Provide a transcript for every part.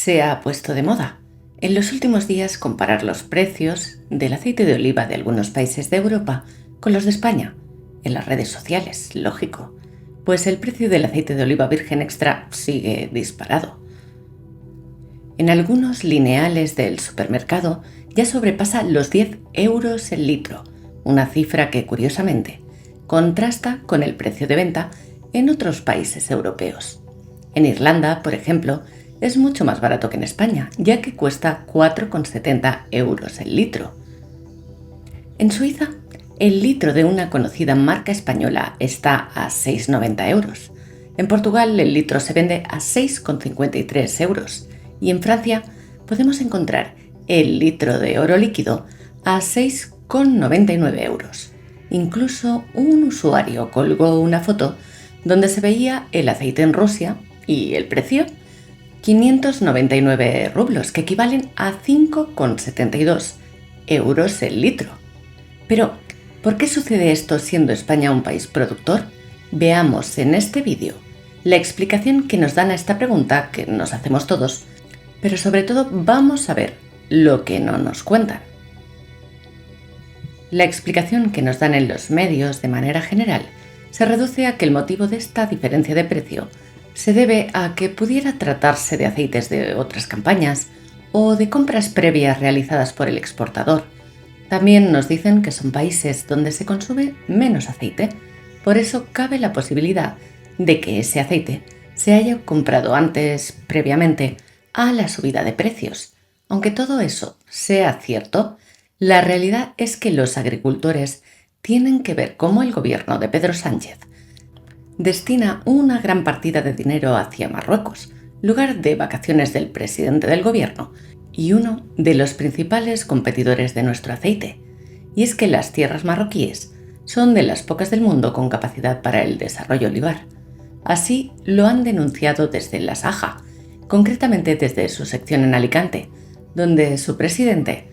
Se ha puesto de moda en los últimos días comparar los precios del aceite de oliva de algunos países de Europa con los de España, en las redes sociales, lógico, pues el precio del aceite de oliva virgen extra sigue disparado. En algunos lineales del supermercado ya sobrepasa los 10 euros el litro, una cifra que, curiosamente, contrasta con el precio de venta en otros países europeos. En Irlanda, por ejemplo, es mucho más barato que en España, ya que cuesta 4,70 euros el litro. En Suiza, el litro de una conocida marca española está a 6,90 euros. En Portugal, el litro se vende a 6,53 euros. Y en Francia, podemos encontrar el litro de oro líquido a 6,99 euros. Incluso un usuario colgó una foto donde se veía el aceite en Rusia y el precio 599 rublos, que equivalen a 5,72 euros el litro. Pero, ¿por qué sucede esto siendo España un país productor? Veamos en este vídeo la explicación que nos dan a esta pregunta que nos hacemos todos, pero sobre todo vamos a ver lo que no nos cuentan. La explicación que nos dan en los medios de manera general se reduce a que el motivo de esta diferencia de precio se debe a que pudiera tratarse de aceites de otras campañas o de compras previas realizadas por el exportador. También nos dicen que son países donde se consume menos aceite, por eso cabe la posibilidad de que ese aceite se haya comprado antes, previamente, a la subida de precios. Aunque todo eso sea cierto, la realidad es que los agricultores tienen que ver cómo el gobierno de Pedro Sánchez destina una gran partida de dinero hacia Marruecos, lugar de vacaciones del presidente del gobierno y uno de los principales competidores de nuestro aceite. Y es que las tierras marroquíes son de las pocas del mundo con capacidad para el desarrollo olivar. Así lo han denunciado desde la Saja, concretamente desde su sección en Alicante, donde su presidente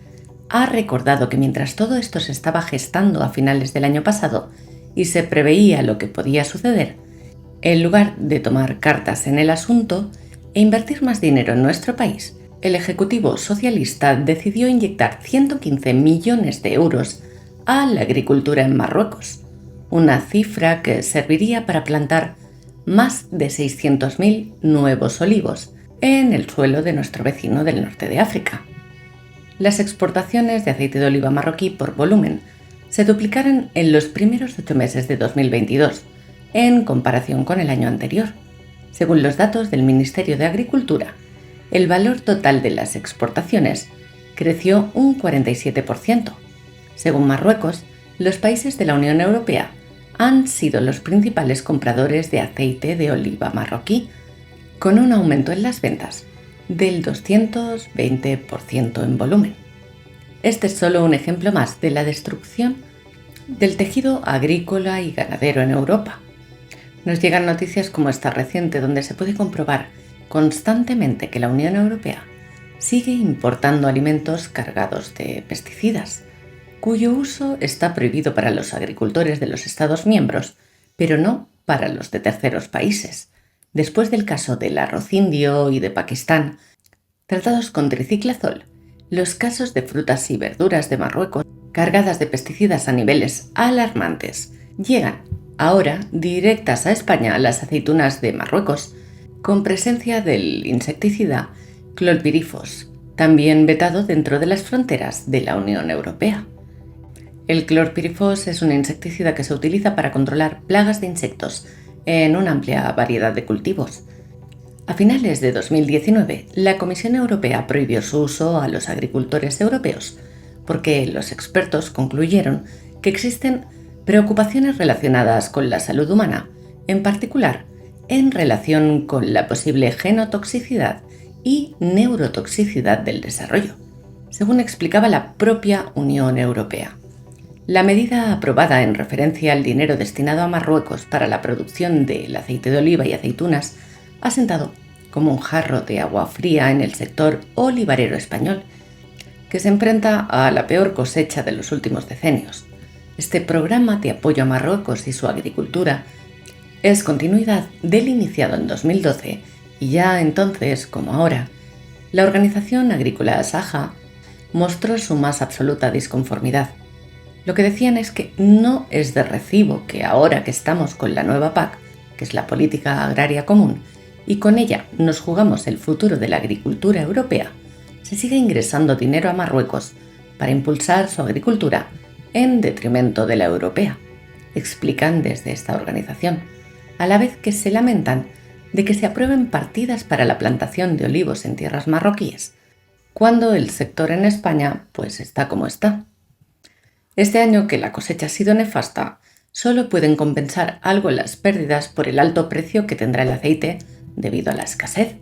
ha recordado que mientras todo esto se estaba gestando a finales del año pasado y se preveía lo que podía suceder, en lugar de tomar cartas en el asunto e invertir más dinero en nuestro país, el Ejecutivo socialista decidió inyectar 115 millones de euros a la agricultura en Marruecos, una cifra que serviría para plantar más de 600.000 nuevos olivos en el suelo de nuestro vecino del norte de África. Las exportaciones de aceite de oliva marroquí por volumen se duplicaron en los primeros 8 meses de 2022, en comparación con el año anterior. Según los datos del Ministerio de Agricultura, el valor total de las exportaciones creció un 47%. Según Marruecos, los países de la Unión Europea han sido los principales compradores de aceite de oliva marroquí, con un aumento en las ventas del 220% en volumen. Este es solo un ejemplo más de la destrucción del tejido agrícola y ganadero en Europa. Nos llegan noticias como esta reciente, donde se puede comprobar constantemente que la Unión Europea sigue importando alimentos cargados de pesticidas, cuyo uso está prohibido para los agricultores de los Estados miembros, pero no para los de terceros países. Después del caso del arroz indio y de Pakistán, tratados con triciclazol, los casos de frutas y verduras de Marruecos cargadas de pesticidas a niveles alarmantes llegan ahora directas a España las aceitunas de Marruecos con presencia del insecticida clorpirifos, también vetado dentro de las fronteras de la Unión Europea. El clorpirifos es un insecticida que se utiliza para controlar plagas de insectos en una amplia variedad de cultivos. A finales de 2019, la Comisión Europea prohibió su uso a los agricultores europeos porque los expertos concluyeron que existen preocupaciones relacionadas con la salud humana, en particular en relación con la posible genotoxicidad y neurotoxicidad del desarrollo, según explicaba la propia Unión Europea. La medida aprobada en referencia al dinero destinado a Marruecos para la producción del aceite de oliva y aceitunas ha sentado como un jarro de agua fría en el sector olivarero español, que se enfrenta a la peor cosecha de los últimos decenios. Este programa de apoyo a Marruecos y su agricultura es continuidad del iniciado en 2012 y ya entonces, como ahora, La organización agrícola Saja mostró su más absoluta disconformidad. Lo que decían es que no es de recibo que ahora que estamos con la nueva PAC, que es la Política Agraria Común, y con ella nos jugamos el futuro de la agricultura europea, se siga ingresando dinero a Marruecos para impulsar su agricultura en detrimento de la europea, explican desde esta organización, a la vez que se lamentan de que se aprueben partidas para la plantación de olivos en tierras marroquíes, cuando el sector en España pues está como está. Este año, que la cosecha ha sido nefasta, solo pueden compensar algo las pérdidas por el alto precio que tendrá el aceite debido a la escasez.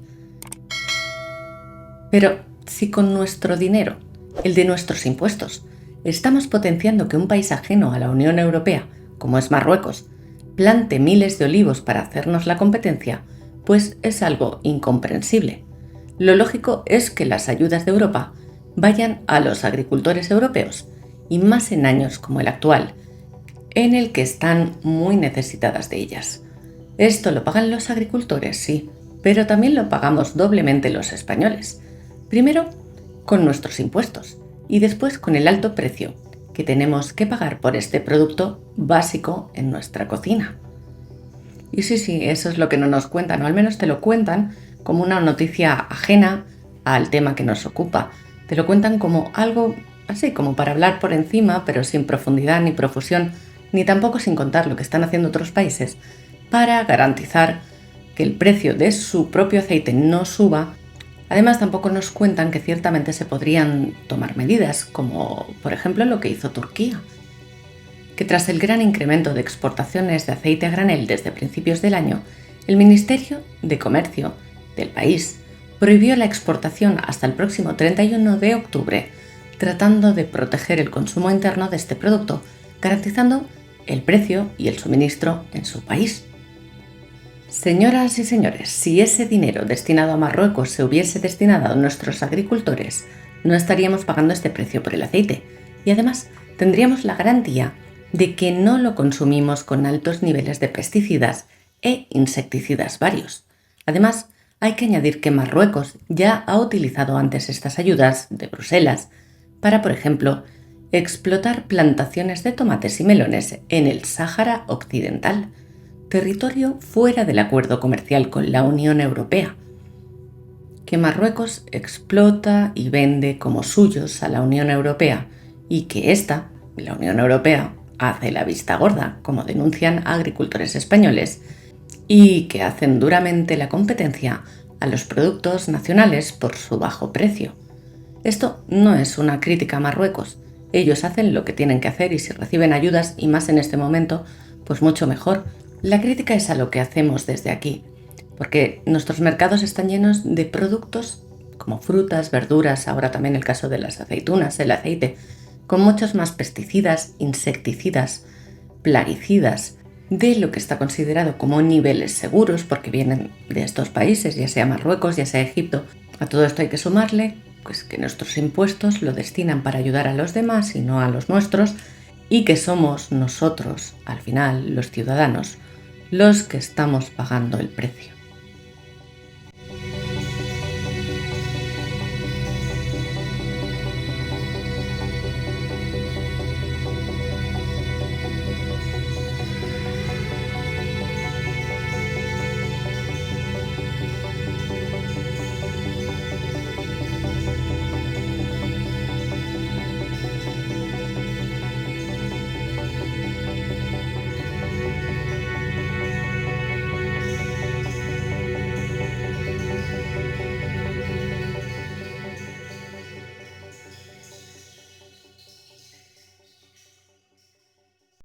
Pero si con nuestro dinero, el de nuestros impuestos, estamos potenciando que un país ajeno a la Unión Europea, como es Marruecos, plante miles de olivos para hacernos la competencia, pues es algo incomprensible. Lo lógico es que las ayudas de Europa vayan a los agricultores europeos, y más en años como el actual, en el que están muy necesitadas de ellas. Esto lo pagan los agricultores, sí, pero también lo pagamos doblemente los españoles. Primero, con nuestros impuestos y después con el alto precio que tenemos que pagar por este producto básico en nuestra cocina. Y sí, eso es lo que no nos cuentan, o al menos te lo cuentan como una noticia ajena al tema que nos ocupa. Te lo cuentan como algo así, como para hablar por encima, pero sin profundidad ni profusión, ni tampoco sin contar lo que están haciendo otros países para garantizar que el precio de su propio aceite no suba. Además, tampoco nos cuentan que ciertamente se podrían tomar medidas, como por ejemplo lo que hizo Turquía, que tras el gran incremento de exportaciones de aceite a granel desde principios del año, el Ministerio de Comercio del país prohibió la exportación hasta el próximo 31 de octubre, tratando de proteger el consumo interno de este producto, garantizando el precio y el suministro en su país. Señoras y señores, si ese dinero destinado a Marruecos se hubiese destinado a nuestros agricultores, no estaríamos pagando este precio por el aceite, y además tendríamos la garantía de que no lo consumimos con altos niveles de pesticidas e insecticidas varios. Además, hay que añadir que Marruecos ya ha utilizado antes estas ayudas de Bruselas para, por ejemplo, explotar plantaciones de tomates y melones en el Sáhara Occidental, territorio fuera del acuerdo comercial con la Unión Europea, que Marruecos explota y vende como suyos a la Unión Europea y que esta, la Unión Europea, hace la vista gorda, como denuncian agricultores españoles, y que hacen duramente la competencia a los productos nacionales por su bajo precio. Esto no es una crítica a Marruecos. Ellos hacen lo que tienen que hacer y si reciben ayudas, y más en este momento, pues mucho mejor. La crítica es a lo que hacemos desde aquí, porque nuestros mercados están llenos de productos como frutas, verduras, ahora también el caso de las aceitunas, el aceite, con muchos más pesticidas, insecticidas, plaguicidas, de lo que está considerado como niveles seguros porque vienen de estos países, ya sea Marruecos, ya sea Egipto. A todo esto hay que sumarle pues que nuestros impuestos lo destinan para ayudar a los demás y no a los nuestros, y que somos nosotros, al final, los ciudadanos, los que estamos pagando el precio.